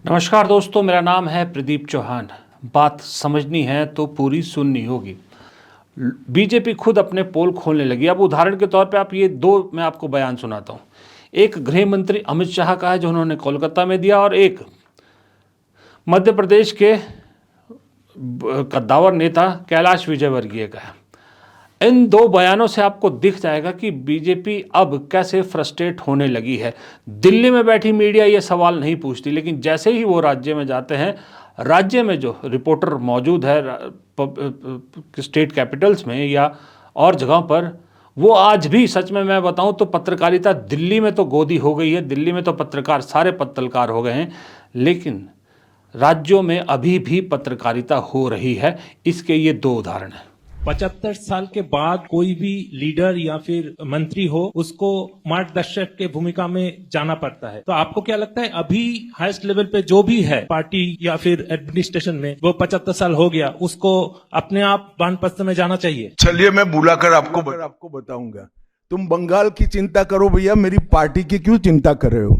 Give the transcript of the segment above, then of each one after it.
नमस्कार दोस्तों, मेरा नाम है प्रदीप चौहान। बात समझनी है तो पूरी सुननी होगी। बीजेपी खुद अपने पोल खोलने लगी। अब उदाहरण के तौर पे आप ये दो मैं आपको बयान सुनाता हूँ। एक गृह मंत्री अमित शाह का है जो उन्होंने कोलकाता में दिया, और एक मध्य प्रदेश के कद्दावर नेता कैलाश विजयवर्गीय का है। इन दो बयानों से आपको दिख जाएगा कि बीजेपी अब कैसे फ्रस्ट्रेट होने लगी है। दिल्ली में बैठी मीडिया ये सवाल नहीं पूछती, लेकिन जैसे ही वो राज्य में जाते हैं, राज्य में जो रिपोर्टर मौजूद है स्टेट कैपिटल्स में या और जगहों पर, वो आज भी, सच में मैं बताऊं तो पत्रकारिता दिल्ली में तो गोदी हो गई है। दिल्ली में तो पत्रकार सारे पत्रकार हो गए हैं, लेकिन राज्यों में अभी भी पत्रकारिता हो रही है। इसके ये दो उदाहरण हैं। 75 साल के बाद कोई भी लीडर या फिर मंत्री हो, उसको मार्गदर्शक के भूमिका में जाना पड़ता है। तो आपको क्या लगता है, अभी हाईएस्ट लेवल पे जो भी है पार्टी या फिर एडमिनिस्ट्रेशन में, वो 75 साल हो गया, उसको अपने आप वानप्रस्थ में जाना चाहिए? चलिए मैं बुलाकर आपको बताऊंगा। तुम बंगाल की चिंता करो भैया, मेरी पार्टी की क्यों चिंता कर रहे हो?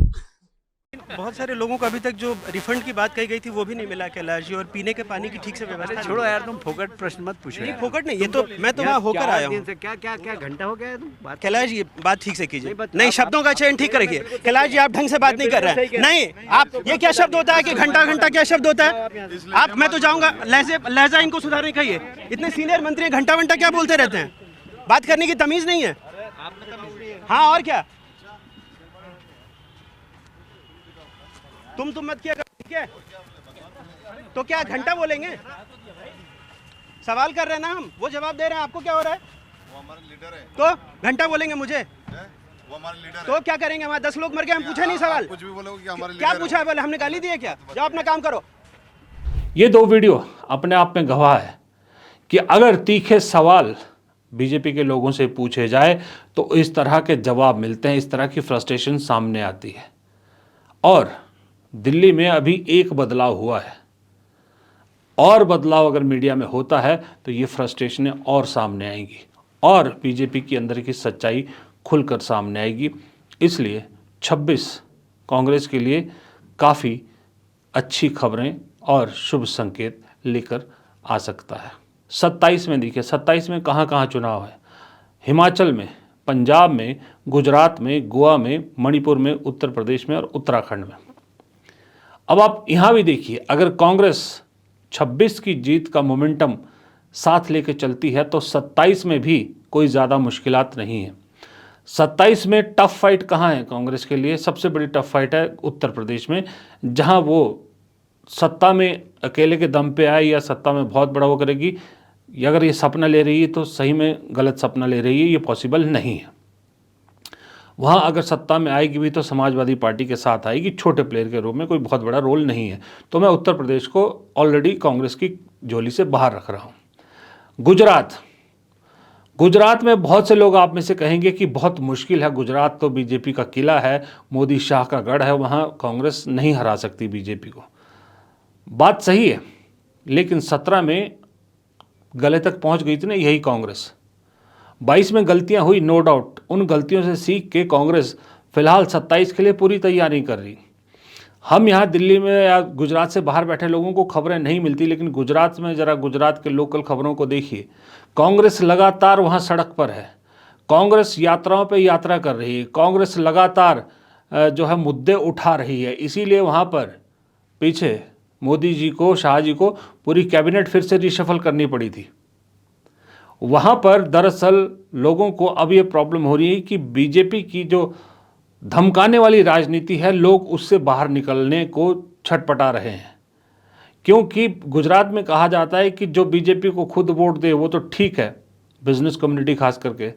बहुत सारे लोगों को अभी तक जो रिफंड की बात कही गई थी वो भी नहीं मिला कैलाश जी, और पीने के पानी की ठीक से व्यवस्था छोड़ो यार, तुम फोकट प्रश्न मत पूछो। नहीं, फोकट नहीं, ये तो मैं तो वहाँ होकर आया हूँ। क्या क्या क्या घंटा हो गया है तुम बात? कैलाश जी बात ठीक से कीजिए, नहीं शब्दों का चयन ठीक रखिए। कैलाश जी आप ढंग से बात नहीं कर रहे हैं। नहीं, आप ये क्या शब्द होता है कि घंटा घंटा क्या शब्द होता है? आप, मैं तो जाऊंगा, लहजा इनको सुधारने कहिए। इतने सीनियर मंत्री घंटा घंटा क्या बोलते रहते हैं? बात करने की तमीज नहीं है। हाँ, और क्या? तुम मत किया, ठीक है? तो क्या घंटा बोलेंगे? सवाल कर रहे हैं ना हम, वो जवाब दे रहे हैं। आपको क्या हो रहा है? वो हमारे लीडर है। तो घंटा बोलेंगे मुझे? वो हमारे लीडर तो क्या करेंगे? हमारे 10 लोग मर गए, हम पूछे नहीं सवाल? कुछ भी बोलोगे कि हमारे क्या लीडर पूछा है? बोले हमने गाली दी है क्या? जाओ अपना काम करो। ये दो वीडियो अपने आप में गवाह है कि अगर तीखे सवाल बीजेपी के लोगों से पूछे जाए तो इस तरह के जवाब मिलते हैं, इस तरह की फ्रस्ट्रेशन सामने आती है। और दिल्ली में अभी एक बदलाव हुआ है, और बदलाव अगर मीडिया में होता है तो ये फ्रस्ट्रेशनें और सामने आएंगी और बीजेपी की अंदर की सच्चाई खुलकर सामने आएगी। इसलिए 26 कांग्रेस के लिए काफ़ी अच्छी खबरें और शुभ संकेत लेकर आ सकता है। 27 में देखिए, 27 में कहाँ कहाँ चुनाव है? हिमाचल में, पंजाब में, गुजरात में, गोवा में, मणिपुर में, उत्तर प्रदेश में और उत्तराखंड में। अब आप यहाँ भी देखिए, अगर कांग्रेस 26 की जीत का मोमेंटम साथ लेके चलती है तो 27 में भी कोई ज़्यादा मुश्किलात नहीं है। 27 में टफ फाइट कहाँ है कांग्रेस के लिए? सबसे बड़ी टफ फाइट है उत्तर प्रदेश में, जहाँ वो सत्ता में अकेले के दम पे आए या सत्ता में बहुत बड़ा वो करेगी। अगर ये सपना ले रही है तो सही में गलत सपना ले रही है, ये पॉसिबल नहीं है। वहाँ अगर सत्ता में आएगी भी तो समाजवादी पार्टी के साथ आएगी, छोटे प्लेयर के रूप में, कोई बहुत बड़ा रोल नहीं है। तो मैं उत्तर प्रदेश को ऑलरेडी कांग्रेस की झोली से बाहर रख रहा हूँ। गुजरात में बहुत से लोग आप में से कहेंगे कि बहुत मुश्किल है, गुजरात तो बीजेपी का किला है, मोदी शाह का गढ़ है, वहाँ कांग्रेस नहीं हरा सकती बीजेपी को। बात सही है, लेकिन 17 में गले तक पहुँच गई थी ना यही कांग्रेस। 22 में गलतियां हुई, नो डाउट। उन गलतियों से सीख के कांग्रेस फिलहाल 27 के लिए पूरी तैयारी कर रही। हम यहाँ दिल्ली में या गुजरात से बाहर बैठे लोगों को खबरें नहीं मिलती, लेकिन गुजरात में ज़रा गुजरात के लोकल खबरों को देखिए। कांग्रेस लगातार वहाँ सड़क पर है, कांग्रेस यात्राओं पे यात्रा कर रही है, कांग्रेस लगातार जो है मुद्दे उठा रही है। इसीलिए वहाँ पर पीछे मोदी जी को, शाह जी को पूरी कैबिनेट फिर से रिशफल करनी पड़ी थी। वहाँ पर दरअसल लोगों को अब ये प्रॉब्लम हो रही है कि बीजेपी की जो धमकाने वाली राजनीति है, लोग उससे बाहर निकलने को छटपटा रहे हैं। क्योंकि गुजरात में कहा जाता है कि जो बीजेपी को खुद वोट दे वो तो ठीक है, बिजनेस कम्युनिटी खास करके,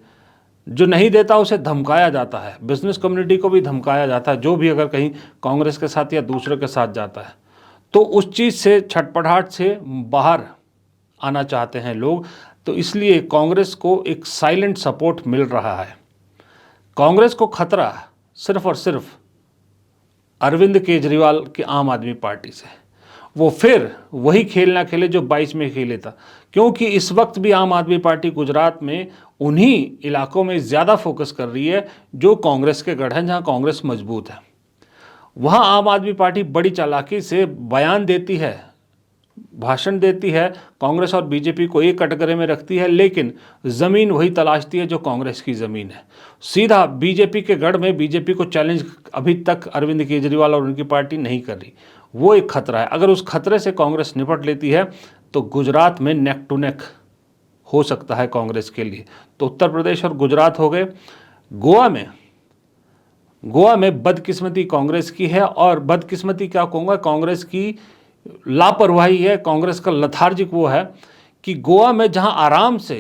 जो नहीं देता उसे धमकाया जाता है। बिजनेस कम्युनिटी को भी धमकाया जाता है, जो भी अगर कहीं कांग्रेस के साथ या दूसरे के साथ जाता है तो उस चीज़ से, छटपटाहट से बाहर आना चाहते हैं लोग। तो इसलिए कांग्रेस को एक साइलेंट सपोर्ट मिल रहा है। कांग्रेस को खतरा सिर्फ और सिर्फ अरविंद केजरीवाल की आम आदमी पार्टी से। वो फिर वही खेल ना खेले जो 22 में खेले था, क्योंकि इस वक्त भी आम आदमी पार्टी गुजरात में उन्हीं इलाकों में ज़्यादा फोकस कर रही है जो कांग्रेस के गढ़ हैं, जहाँ कांग्रेस मजबूत है। वहाँ आम आदमी पार्टी बड़ी चालाकी से बयान देती है, भाषण देती है, कांग्रेस और बीजेपी को एक कटघरे में रखती है, लेकिन ज़मीन वही तलाशती है जो कांग्रेस की ज़मीन है। सीधा बीजेपी के गढ़ में बीजेपी को चैलेंज अभी तक अरविंद केजरीवाल और उनकी पार्टी नहीं कर रही। वो एक खतरा है। अगर उस खतरे से कांग्रेस निपट लेती है तो गुजरात में नेक टू नेक हो सकता है कांग्रेस के लिए। तो उत्तर प्रदेश और गुजरात हो गए। गोवा में बदकिस्मती कांग्रेस की है, और बदकिस्मती क्या कहूँगा, कांग्रेस की लापरवाही है, कांग्रेस का लथार्जिक वो है कि गोवा में जहां आराम से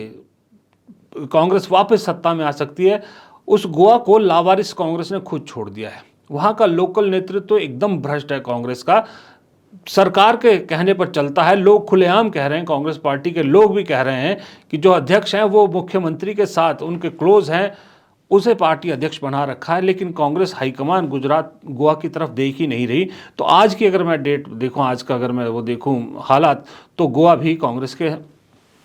कांग्रेस वापस सत्ता में आ सकती है, उस गोवा को लावारिस कांग्रेस ने खुद छोड़ दिया है। वहां का लोकल नेतृत्व तो एकदम भ्रष्ट है कांग्रेस का, सरकार के कहने पर चलता है। लोग खुलेआम कह रहे हैं, कांग्रेस पार्टी के लोग भी कह रहे हैं कि जो अध्यक्ष हैं वो मुख्यमंत्री के साथ उनके क्लोज हैं, उसे पार्टी अध्यक्ष बना रखा है। लेकिन कांग्रेस हाईकमान गुजरात गोवा की तरफ देख ही नहीं रही। तो आज की अगर मैं डेट देखूं, आज का अगर मैं वो देखूं हालात, तो गोवा भी कांग्रेस के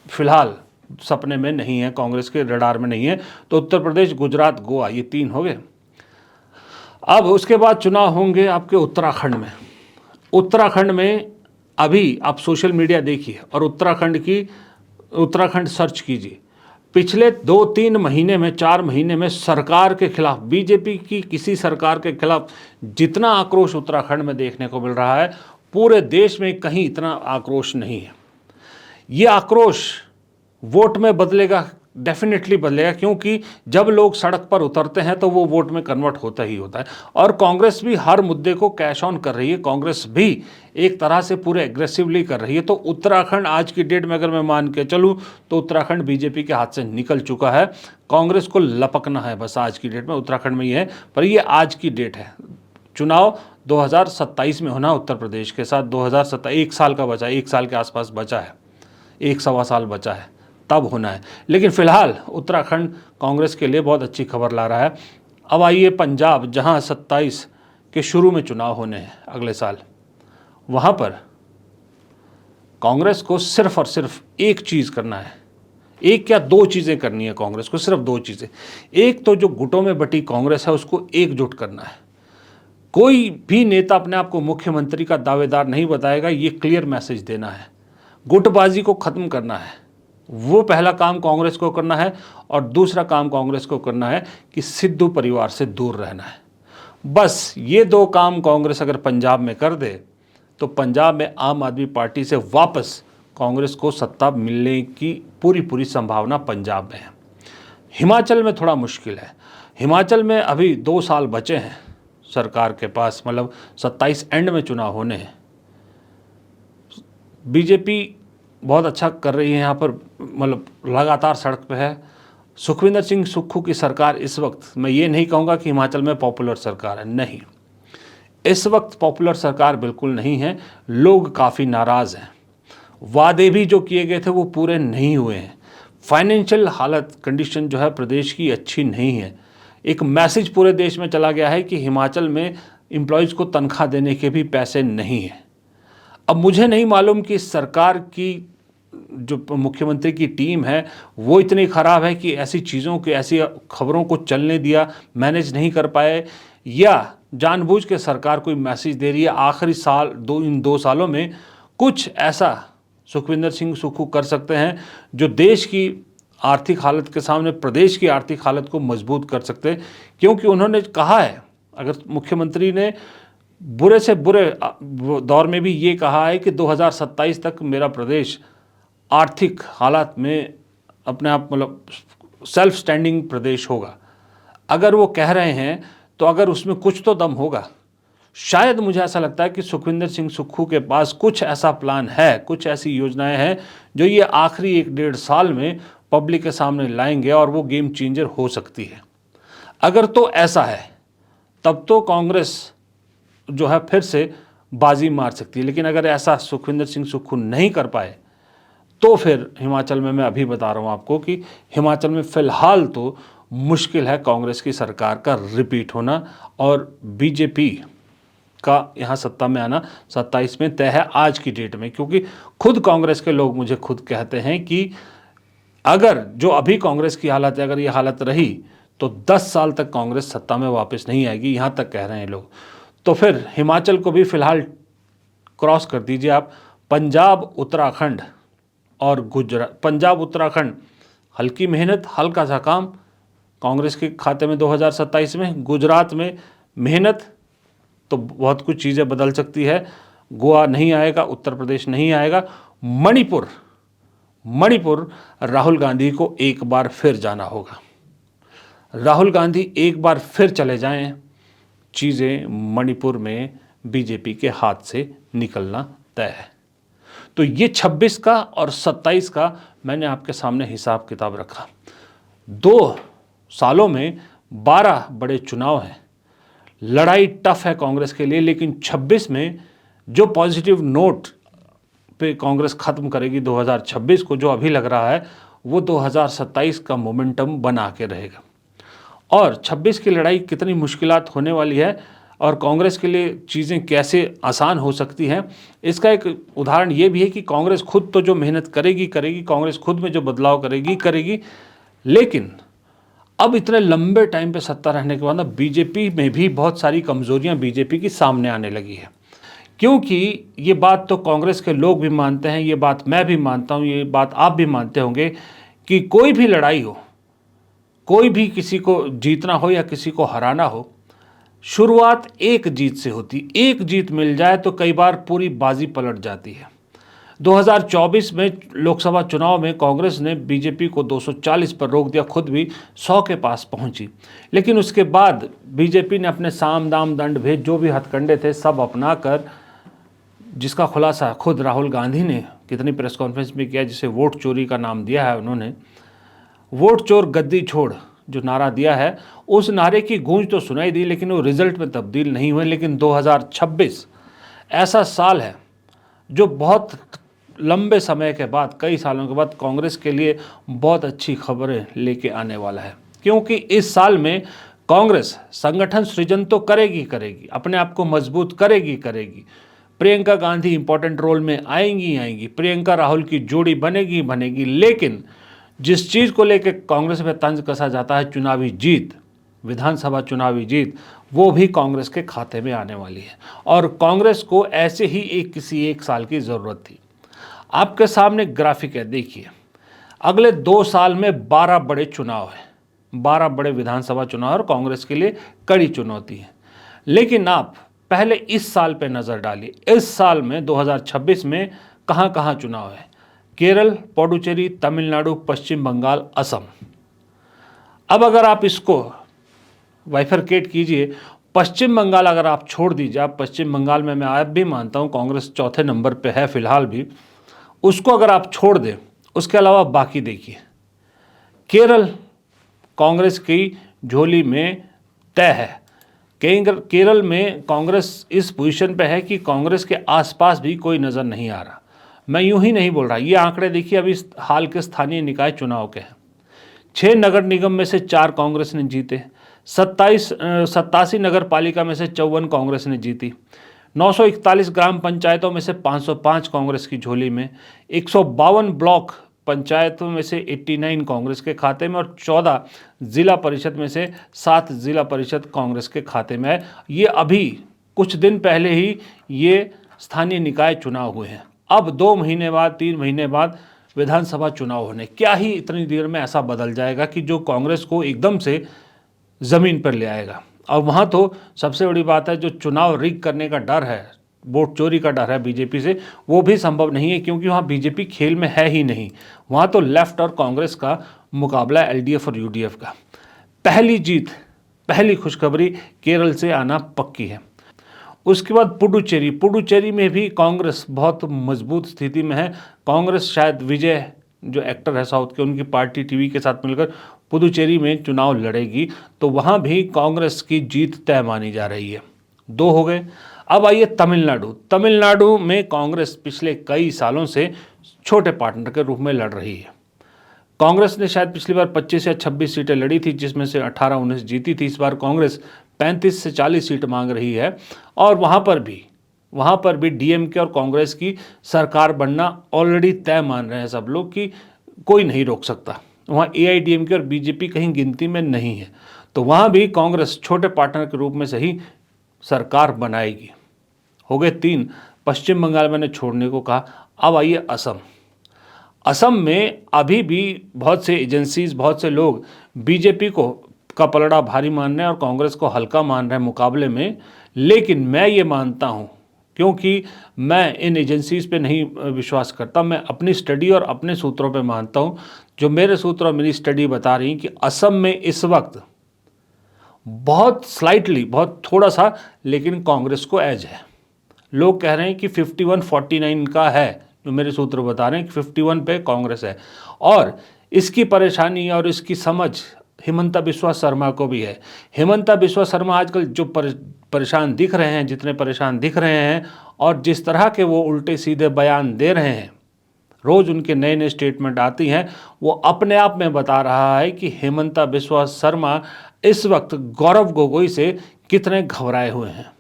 फिलहाल सपने में नहीं है, कांग्रेस के रडार में नहीं है। तो उत्तर प्रदेश, गुजरात, गोवा, ये 3 हो गए। अब उसके बाद चुनाव होंगे आपके उत्तराखंड में। उत्तराखंड में अभी आप सोशल मीडिया देखिए और उत्तराखंड सर्च कीजिए। पिछले 2-3 महीने में, 4 महीने में सरकार के खिलाफ, बीजेपी की किसी सरकार के खिलाफ जितना आक्रोश उत्तराखंड में देखने को मिल रहा है, पूरे देश में कहीं इतना आक्रोश नहीं है। ये आक्रोश वोट में बदलेगा, डेफिनेटली बदलेगा, क्योंकि जब लोग सड़क पर उतरते हैं तो वो वोट में कन्वर्ट होता ही होता है। और कांग्रेस भी हर मुद्दे को कैश ऑन कर रही है, कांग्रेस भी एक तरह से पूरे एग्रेसिवली कर रही है। तो उत्तराखंड आज की डेट में अगर मैं मान के चलूँ तो उत्तराखंड बीजेपी के हाथ से निकल चुका है। कांग्रेस को लपकना है बस आज की डेट में, उत्तराखंड में ये है। पर ये आज की डेट है। चुनाव 2027 में होना उत्तर प्रदेश के साथ, 2027 1 साल का बचा है, 1 साल के आसपास बचा है, 1 सवा साल बचा है, तब होना है। लेकिन फिलहाल उत्तराखंड कांग्रेस के लिए बहुत अच्छी खबर ला रहा है। अब आइए पंजाब, जहां 27 के शुरू में चुनाव होने हैं अगले साल। वहां पर कांग्रेस को सिर्फ और सिर्फ एक चीज़ करना है, एक क्या 2 चीज़ें करनी है कांग्रेस को, सिर्फ 2 चीज़ें। एक तो जो गुटों में बटी कांग्रेस है उसको एकजुट करना है। कोई भी नेता अपने आप को मुख्यमंत्री का दावेदार नहीं बताएगा, ये क्लियर मैसेज देना है। गुटबाजी को ख़त्म करना है, वो पहला काम कांग्रेस को करना है। और दूसरा काम कांग्रेस को करना है कि सिद्धू परिवार से दूर रहना है। बस ये 2 काम कांग्रेस अगर पंजाब में कर दे तो पंजाब में आम आदमी पार्टी से वापस कांग्रेस को सत्ता मिलने की पूरी संभावना पंजाब में है। हिमाचल में थोड़ा मुश्किल है। हिमाचल में अभी 2 साल बचे हैं सरकार के पास, मतलब 27 एंड में चुनाव होने हैं। बीजेपी बहुत अच्छा कर रही है यहाँ पर, मतलब लगातार सड़क पे है। सुखविंदर सिंह सुक्खू की सरकार इस वक्त, मैं ये नहीं कहूँगा कि हिमाचल में पॉपुलर सरकार है, नहीं, इस वक्त पॉपुलर सरकार बिल्कुल नहीं है। लोग काफ़ी नाराज़ हैं, वादे भी जो किए गए थे वो पूरे नहीं हुए हैं। फाइनेंशियल हालत, कंडीशन जो है प्रदेश की अच्छी नहीं है। एक मैसेज पूरे देश में चला गया है कि हिमाचल में एम्प्लॉयज़ को तनख्वाह देने के भी पैसे नहीं हैं। अब मुझे नहीं मालूम कि सरकार की जो मुख्यमंत्री की टीम है वो इतनी ख़राब है कि ऐसी चीज़ों के, ऐसी खबरों को चलने दिया, मैनेज नहीं कर पाए, या जानबूझ के सरकार कोई मैसेज दे रही है आखिरी साल, इन 2 सालों में कुछ ऐसा सुखविंदर सिंह सुक्खू कर सकते हैं जो देश की आर्थिक हालत के सामने, प्रदेश की आर्थिक हालत को मजबूत कर सकते हैं। क्योंकि उन्होंने कहा है, अगर मुख्यमंत्री ने बुरे से बुरे दौर में भी ये कहा है कि 2027 तक मेरा प्रदेश आर्थिक हालात में अपने आप, मतलब सेल्फ स्टैंडिंग प्रदेश होगा। अगर वो कह रहे हैं तो अगर उसमें कुछ तो दम होगा। शायद मुझे ऐसा लगता है कि सुखविंदर सिंह सुक्खू के पास कुछ ऐसा प्लान है, कुछ ऐसी योजनाएं हैं जो ये आखिरी 1-1.5 साल में पब्लिक के सामने लाएंगे और वो गेम चेंजर हो सकती है। अगर तो ऐसा है तब तो कांग्रेस जो है फिर से बाजी मार सकती है। लेकिन अगर ऐसा सुखविंदर सिंह सुक्खू नहीं कर पाए तो फिर हिमाचल में, मैं अभी बता रहा हूँ आपको कि हिमाचल में फ़िलहाल तो मुश्किल है कांग्रेस की सरकार का रिपीट होना, और बीजेपी का यहाँ सत्ता में आना 27 में तय है आज की डेट में। क्योंकि खुद कांग्रेस के लोग मुझे खुद कहते हैं कि अगर जो अभी कांग्रेस की हालत है, अगर ये हालत रही तो 10 साल तक कांग्रेस सत्ता में वापस नहीं आएगी, यहाँ तक कह रहे हैं लोग। तो फिर हिमाचल को भी फिलहाल क्रॉस कर दीजिए आप। पंजाब उत्तराखंड और गुजरात, पंजाब उत्तराखंड हल्की मेहनत, हल्का सा काम कांग्रेस के खाते में 2027 में। गुजरात में मेहनत तो बहुत कुछ चीज़ें बदल सकती है। गोवा नहीं आएगा, उत्तर प्रदेश नहीं आएगा। मणिपुर राहुल गांधी को एक बार फिर जाना होगा। राहुल गांधी एक बार फिर चले जाएं, चीज़ें मणिपुर में बीजेपी के हाथ से निकलना तय है। तो ये 26 का और 27 का मैंने आपके सामने हिसाब किताब रखा। 2 सालों में 12 बड़े चुनाव हैं। लड़ाई टफ है कांग्रेस के लिए, लेकिन 26 में जो पॉजिटिव नोट पे कांग्रेस खत्म करेगी 2026 को, जो अभी लग रहा है, वो 2027 का मोमेंटम बना के रहेगा। और 26 की लड़ाई कितनी मुश्किलात होने वाली है और कांग्रेस के लिए चीज़ें कैसे आसान हो सकती हैं, इसका एक उदाहरण ये भी है कि कांग्रेस खुद तो जो मेहनत करेगी, कांग्रेस खुद में जो बदलाव करेगी, लेकिन अब इतने लंबे टाइम पे सत्ता रहने के बाद ना बीजेपी में भी बहुत सारी कमजोरियां बीजेपी की सामने आने लगी है। क्योंकि ये बात तो कांग्रेस के लोग भी मानते हैं, ये बात मैं भी मानता हूँ, ये बात आप भी मानते होंगे कि कोई भी लड़ाई हो, कोई भी किसी को जीतना हो या किसी को हराना हो, शुरुआत एक जीत से होती। एक जीत मिल जाए तो कई बार पूरी बाजी पलट जाती है। 2024 में लोकसभा चुनाव में कांग्रेस ने बीजेपी को 240 पर रोक दिया, खुद भी 100 के पास पहुंची। लेकिन उसके बाद बीजेपी ने अपने साम दाम दंड भेद जो भी हथकंडे थे सब अपना कर, जिसका खुलासा खुद राहुल गांधी ने कितनी प्रेस कॉन्फ्रेंस में किया, जिसे वोट चोरी का नाम दिया है उन्होंने। वोट चोर गद्दी छोड़ जो नारा दिया है, उस नारे की गूंज तो सुनाई दी, लेकिन वो रिजल्ट में तब्दील नहीं हुए। लेकिन 2026 ऐसा साल है जो बहुत लंबे समय के बाद, कई सालों के बाद कांग्रेस के लिए बहुत अच्छी खबरें लेके आने वाला है। क्योंकि इस साल में कांग्रेस संगठन सृजन तो करेगी, अपने आप को मजबूत करेगी। प्रियंका गांधी इंपॉर्टेंट रोल में आएंगी, प्रियंका राहुल की जोड़ी बनेगी। लेकिन जिस चीज़ को लेकर कांग्रेस में तंज कसा जाता है, चुनावी जीत, विधानसभा चुनावी जीत, वो भी कांग्रेस के खाते में आने वाली है। और कांग्रेस को ऐसे ही किसी एक साल की ज़रूरत थी। आपके सामने ग्राफिक है, देखिए। अगले 2 साल में 12 बड़े चुनाव हैं, 12 बड़े विधानसभा चुनाव और कांग्रेस के लिए कड़ी चुनौती है। लेकिन आप पहले इस साल पे नज़र डालिए। इस साल में 2026 में कहाँ कहाँ चुनाव है? केरल, पुडुचेरी, तमिलनाडु, पश्चिम बंगाल, असम। अब अगर आप इसको बाइफरकेट कीजिए, पश्चिम बंगाल अगर आप छोड़ दीजिए, आप पश्चिम बंगाल में मैं आज भी मानता हूँ कांग्रेस चौथे नंबर पे है फिलहाल भी, उसको अगर आप छोड़ दें, उसके अलावा बाकी देखिए। केरल कांग्रेस की झोली में तय है। केरल में कांग्रेस इस पोजीशन पे है कि कांग्रेस के आसपास भी कोई नज़र नहीं आ रहा। मैं यूं ही नहीं बोल रहा, ये आंकड़े देखिए अभी हाल के स्थानीय निकाय चुनाव के हैं। 6 नगर निगम में से 4 कांग्रेस ने जीते, 87 नगर पालिका में से 54 कांग्रेस ने जीती, 941 ग्राम पंचायतों में से 505 कांग्रेस की झोली में, 152 ब्लॉक पंचायतों में से 89 कांग्रेस के खाते में और 14 जिला परिषद में से 7 जिला परिषद कांग्रेस के खाते में है। ये अभी कुछ दिन पहले ही ये स्थानीय निकाय चुनाव हुए हैं। अब 2 महीने बाद, 3 महीने बाद विधानसभा चुनाव होने, क्या ही इतनी देर में ऐसा बदल जाएगा कि जो कांग्रेस को एकदम से ज़मीन पर ले आएगा। और वहाँ तो सबसे बड़ी बात है, जो चुनाव रिग करने का डर है, वोट चोरी का डर है बीजेपी से, वो भी संभव नहीं है, क्योंकि वहाँ बीजेपी खेल में है ही नहीं। वहाँ तो लेफ्ट और कांग्रेस का मुकाबला है, एलडीएफ और यूडीएफ का। पहली जीत, पहली खुशखबरी केरल से आना पक्की है। उसके बाद पुडुचेरी में भी कांग्रेस बहुत मजबूत स्थिति में है। कांग्रेस शायद विजय जो एक्टर है साउथ के, उनकी पार्टी टीवी के साथ मिलकर पुडुचेरी में चुनाव लड़ेगी, तो वहाँ भी कांग्रेस की जीत तय मानी जा रही है। 2 हो गए। अब आइए तमिलनाडु में कांग्रेस पिछले कई सालों से छोटे पार्टनर के रूप में लड़ रही है। कांग्रेस ने शायद पिछली बार 25 या 26 सीटें लड़ी थी, जिसमें से 18-19 जीती थी। इस बार कांग्रेस 35 से 40 सीट मांग रही है और वहाँ पर भी डीएमके और कांग्रेस की सरकार बनना ऑलरेडी तय मान रहे हैं सब लोग कि कोई नहीं रोक सकता। वहाँ एआईडीएमके और बीजेपी कहीं गिनती में नहीं है, तो वहाँ भी कांग्रेस छोटे पार्टनर के रूप में सही सरकार बनाएगी। हो गए 3। पश्चिम बंगाल मैंने छोड़ने को कहा। अब आइए असम। असम में अभी भी बहुत से एजेंसीज, बहुत से लोग बीजेपी को का पलड़ा भारी मान रहे हैं और कांग्रेस को हल्का मान रहे हैं मुकाबले में। लेकिन मैं ये मानता हूँ, क्योंकि मैं इन एजेंसीज पे नहीं विश्वास करता, मैं अपनी स्टडी और अपने सूत्रों पे मानता हूँ। जो मेरे सूत्र और मेरी स्टडी बता रही कि असम में इस वक्त बहुत स्लाइटली, बहुत थोड़ा सा, लेकिन कांग्रेस को एज है। लोग कह रहे हैं कि 51-49 का है, जो मेरे सूत्र बता रहे हैं कि 51 पे कांग्रेस है। और इसकी परेशानी और इसकी समझ हिमंता बिस्वा शर्मा को भी है। हिमंता बिस्वा शर्मा आजकल जो परेशान दिख रहे हैं, जितने परेशान दिख रहे हैं और जिस तरह के वो उल्टे सीधे बयान दे रहे हैं, रोज़ उनके नए नए स्टेटमेंट आती हैं, वो अपने आप में बता रहा है कि हिमंता बिस्वा शर्मा इस वक्त गौरव गोगोई से कितने घबराए हुए हैं।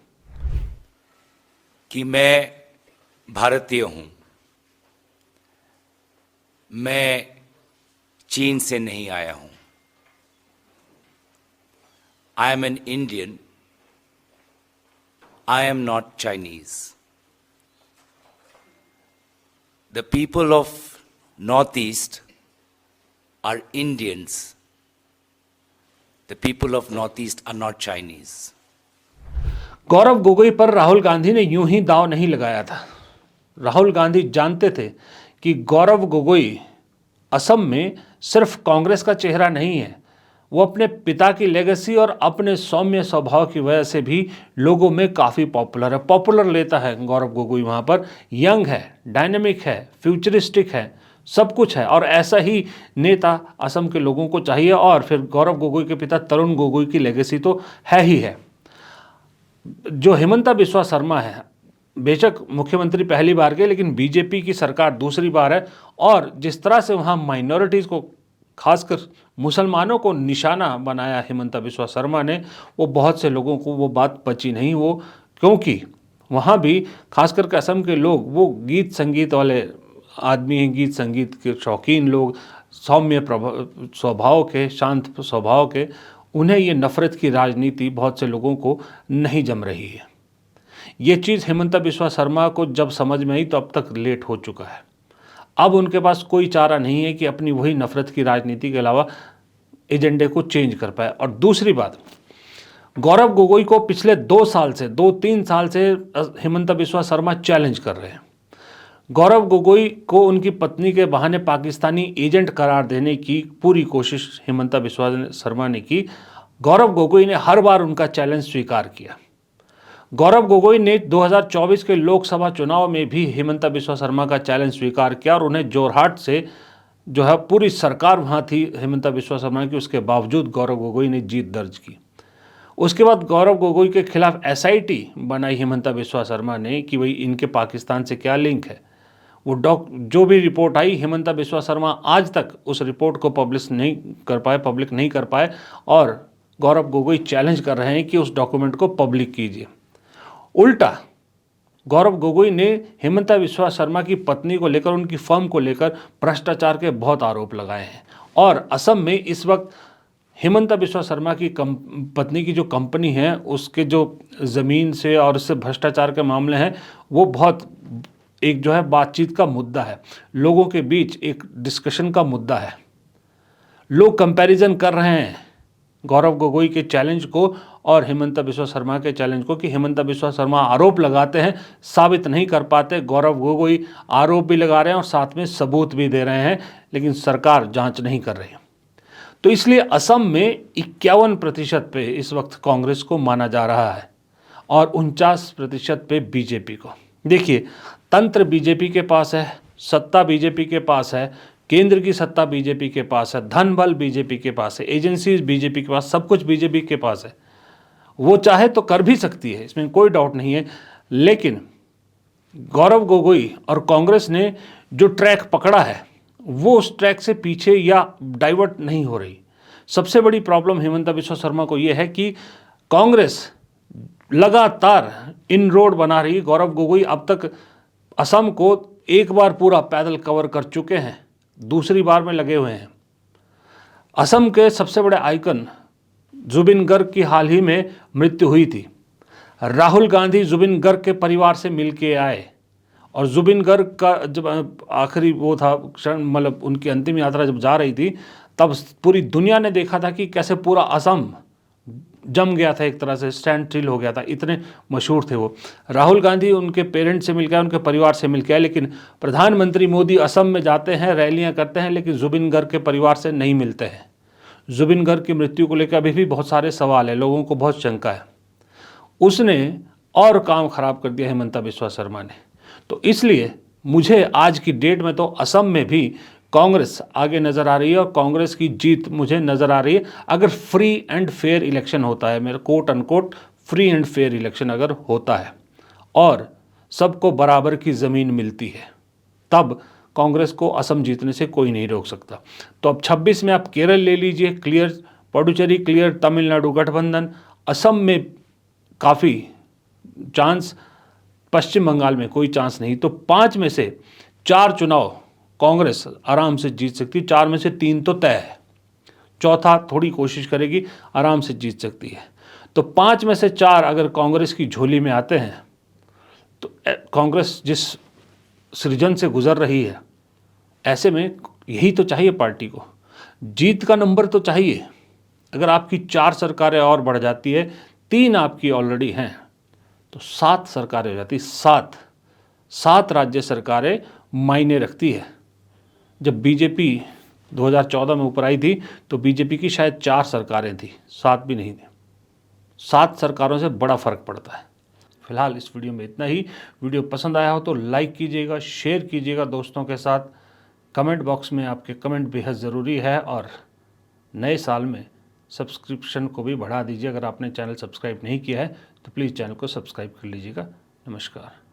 कि मैं भारतीय हूं, मैं चीन से नहीं आया हूं। I am an Indian, I am not Chinese. The people of North East are Indians, the people of North East are not Chinese. Gaurav Gogoi पर राहुल गांधी ने यूं ही दांव नहीं लगाया था। राहुल गांधी जानते थे कि गौरव गोगोई असम में सिर्फ कांग्रेस का चेहरा नहीं है, वो अपने पिता की लेगेसी और अपने सौम्य स्वभाव की वजह से भी लोगों में काफ़ी पॉपुलर है। पॉपुलर लेता है गौरव गोगोई वहाँ पर। यंग है, डायनेमिक है, फ्यूचरिस्टिक है, सब कुछ है। और ऐसा ही नेता असम के लोगों को चाहिए। और फिर गौरव गोगोई के पिता तरुण गोगोई की लेगेसी तो है ही है। जो हिमंता बिस्वा शर्मा है, बेशक मुख्यमंत्री पहली बार के, लेकिन बीजेपी की सरकार दूसरी बार है। और जिस तरह से वहाँ माइनॉरिटीज़ को, खासकर मुसलमानों को निशाना बनाया हिमंता बिस्वा शर्मा ने, वो बहुत से लोगों को वो बात पची नहीं। वो क्योंकि वहाँ भी खासकर के असम के लोग वो गीत संगीत वाले आदमी हैं, गीत संगीत के शौकीन लोग, सौम्य स्वभाव के, शांत स्वभाव के। उन्हें ये नफ़रत की राजनीति बहुत से लोगों को नहीं जम रही है। ये चीज़ हिमंता बिस्वा शर्मा को जब समझ में आई तो अब तक लेट हो चुका है। अब उनके पास कोई चारा नहीं है कि अपनी वही नफ़रत की राजनीति के अलावा एजेंडे को चेंज कर पाए। और दूसरी बात, गौरव गोगोई को पिछले 2-3 साल से हिमंता बिस्वा शर्मा चैलेंज कर रहे हैं। गौरव गोगोई को उनकी पत्नी के बहाने पाकिस्तानी एजेंट करार देने की पूरी कोशिश हिमंता बिस्वा शर्मा ने की। गौरव गोगोई ने हर बार उनका चैलेंज स्वीकार किया। गौरव गोगोई ने 2024 के लोकसभा चुनाव में भी हिमंता बिस्वा शर्मा का चैलेंज स्वीकार किया और उन्हें जोरहाट से, जो है पूरी सरकार वहाँ थी हिमंता बिस्वा शर्मा की, उसके बावजूद गौरव गोगोई ने जीत दर्ज की। उसके बाद गौरव गोगोई के खिलाफ SIT बनाई हिमंता बिस्वा शर्मा ने कि भाई इनके पाकिस्तान से क्या लिंक है। वो जो भी रिपोर्ट आई, हिमंता बिस्वा शर्मा आज तक उस रिपोर्ट को पब्लिक नहीं कर पाए। और गौरव गोगोई चैलेंज कर रहे हैं कि उस डॉक्यूमेंट को पब्लिक कीजिए। उल्टा गौरव गोगोई ने हिमंता बिस्वा शर्मा की पत्नी को लेकर, उनकी फर्म को लेकर भ्रष्टाचार के बहुत आरोप लगाए हैं। और असम में इस वक्त हिमंता बिस्वा शर्मा की पत्नी की जो कंपनी है, उसके जो ज़मीन से और उससे भ्रष्टाचार के मामले हैं, वो बहुत एक जो है बातचीत का मुद्दा है, लोगों के बीच एक डिस्कशन का मुद्दा है। लोग कंपैरिजन कर रहे हैं गौरव गोगोई के चैलेंज को और हिमंता बिस्वा शर्मा के चैलेंज को कि हिमंता बिस्वा शर्मा आरोप लगाते हैं, साबित नहीं कर पाते। गौरव गोगोई आरोप भी लगा रहे हैं और साथ में सबूत भी दे रहे हैं, लेकिन सरकार जांच नहीं कर रही है। तो इसलिए असम में 51% पे इस वक्त कांग्रेस को माना जा रहा है और 49% पे बीजेपी को। देखिए, तंत्र बीजेपी के पास है, सत्ता बीजेपी के पास है, केंद्र की सत्ता बीजेपी के पास है, धन बल बीजेपी के पास है, एजेंसीज बीजेपी के पास, सब कुछ बीजेपी के पास है। वो चाहे तो कर भी सकती है, इसमें कोई डाउट नहीं है। लेकिन गौरव गोगोई और कांग्रेस ने जो ट्रैक पकड़ा है, वो उस ट्रैक से पीछे या डाइवर्ट नहीं हो रही। सबसे बड़ी प्रॉब्लम हिमंता बिस्वा शर्मा को ये है कि कांग्रेस लगातार इन रोड बना रही। गौरव गोगोई अब तक असम को एक बार पूरा पैदल कवर कर चुके हैं, दूसरी बार में लगे हुए हैं। असम के सबसे बड़े आइकन जुबिन गर्ग की हाल ही में मृत्यु हुई थी। राहुल गांधी जुबिन गर्ग के परिवार से मिल के आए और जुबिन गर्ग का जब आखिरी वो था क्षण, मतलब उनकी अंतिम यात्रा जब जा रही थी, तब पूरी दुनिया ने देखा था कि कैसे पूरा असम जम गया था, एक तरह से स्टैंड स्टिल हो गया था, इतने मशहूर थे वो। राहुल गांधी उनके पेरेंट्स से मिल के आए, उनके परिवार से मिल के आए, लेकिन प्रधानमंत्री मोदी असम में जाते हैं, रैलियां करते हैं, लेकिन जुबिन गर्ग के परिवार से नहीं मिलते हैं। जुबिन गर्ग की मृत्यु को लेकर अभी भी बहुत सारे सवाल हैं, लोगों को बहुत शंका है। उसने और काम खराब कर दिया हिमंता बिस्वा शर्मा ने। तो इसलिए मुझे आज की डेट में तो असम में भी कांग्रेस आगे नज़र आ रही है और कांग्रेस की जीत मुझे नज़र आ रही है। अगर फ्री एंड फेयर इलेक्शन होता है, मेरा quote unquote free and fair election अगर होता है और सबको बराबर की ज़मीन मिलती है, तब कांग्रेस को असम जीतने से कोई नहीं रोक सकता। तो अब 26 में आप केरल ले लीजिए, क्लियर, पुडुचेरी क्लियर, तमिलनाडु गठबंधन, असम में काफ़ी चांस, पश्चिम बंगाल में कोई चांस नहीं। तो 5 में से 4 चुनाव कांग्रेस आराम से जीत सकती है, 4 में से 3 तो तय है, चौथा थोड़ी कोशिश करेगी, आराम से जीत सकती है। तो 5 में से 4 अगर कांग्रेस की झोली में आते हैं तो कांग्रेस जिस सृजन से गुजर रही है, ऐसे में यही तो चाहिए पार्टी को, जीत का नंबर तो चाहिए। अगर आपकी 4 सरकारें और बढ़ जाती है, 3 आपकी ऑलरेडी हैं, तो 7 सरकारें हो जाती, 7 राज्य सरकारें मायने रखती है। जब बीजेपी 2014 में ऊपर आई थी तो बीजेपी की शायद 4 सरकारें थी, 7 भी नहीं थी। 7 सरकारों से बड़ा फ़र्क पड़ता है। फिलहाल इस वीडियो में इतना ही। वीडियो पसंद आया हो तो लाइक कीजिएगा, शेयर कीजिएगा दोस्तों के साथ। कमेंट बॉक्स में आपके कमेंट बेहद ज़रूरी है और नए साल में सब्सक्रिप्शन को भी बढ़ा दीजिए। अगर आपने चैनल सब्सक्राइब नहीं किया है तो प्लीज़ चैनल को सब्सक्राइब कर लीजिएगा। नमस्कार।